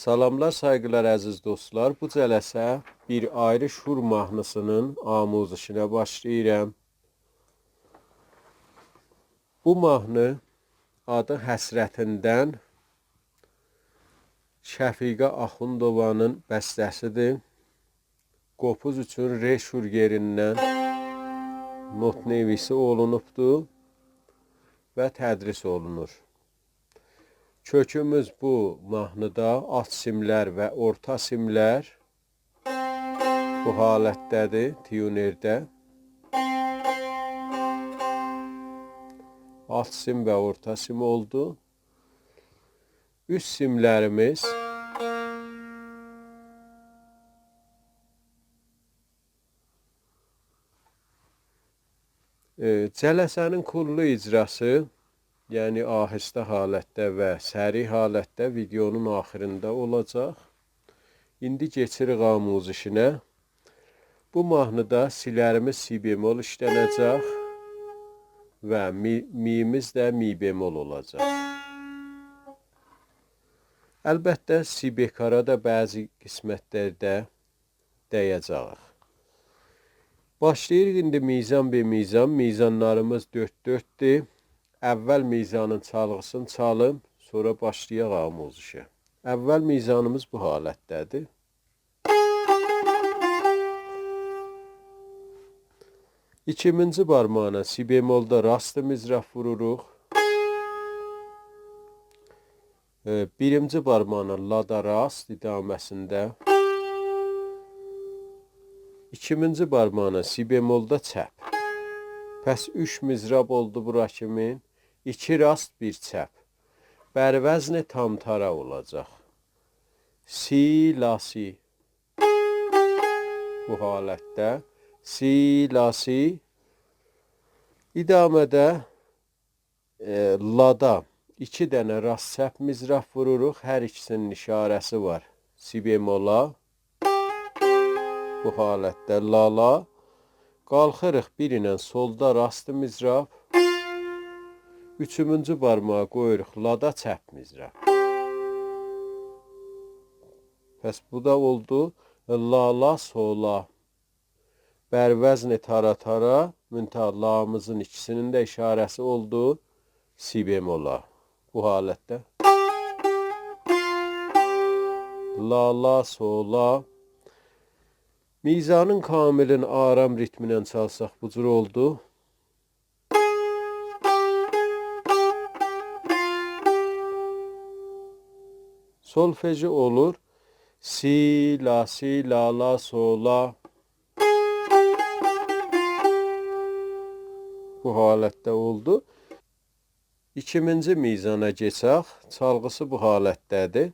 Salamlar, sayğılar əziz dostlar. Bu cələsə bir ayrı şur mahnısının amuzişinə başlayıram. Bu mahnı adı Həsrətindən Şəfiqə Axundovanın bəstəsidir. Qopuz üçün re şur yerindən not nevisi olunubdur və tədris olunur. Kökümüz bu mahnıda alt simlər və orta simlər bu halətdədir, tiyunerdə. Alt sim və orta sim oldu. Üst simlərimiz cələsənin kullu icrası, yəni ahistə halətdə və səri halətdə videonun axırında olacaq. İndi keçirik amuzişinə. Bu mahnıda silərimiz si bemol işlənəcək və mi'miz də mi bemol olacaq. Əlbəttə si bekara da bəzi qismətlərdə dəyəcək. Başlayırıq indi mizan be mizan. Mizanlarımız 4-4'dir. Əvvəl mizanın çalğısını çalım, sonra başlayaq amuzişə. Əvvəl mizanımız bu halətdədir. İkinci barmağına si bemolda rastı mizraf vururuq. Birinci barmağına lada rast idaməsində. İkinci barmağına si bemolda çəp. Pəs 3 mizrab oldu bura kimin. 2 rast, 1 çəp. Bərvəzni tamtara olacaq. Si, la, si. Bu halətdə. Si, la, si. İdamədə lada 2 dənə rast çəp mizraf vururuq. Hər ikisinin işarəsi var. Si bemola. Bu halətdə la, la. Qalxırıq birinə solda rastı mizraf. Üçüncü barmağı qoyuruq lada çəp mizraf. Pəs bu da oldu. La, la, sola. Bərvəzni tara, tara. Müntə la'mızın ikisinin də işarəsi oldu. Si bemola. Bu halətdə. La, la, sola. Mizanın kamilin aram ritminə çalsaq bu cür oldu. Solfeji olur. Si, la, si, la, la, sola. Bu halətdə oldu. İkinci mizana keçək. Çalğısı bu halətdədir.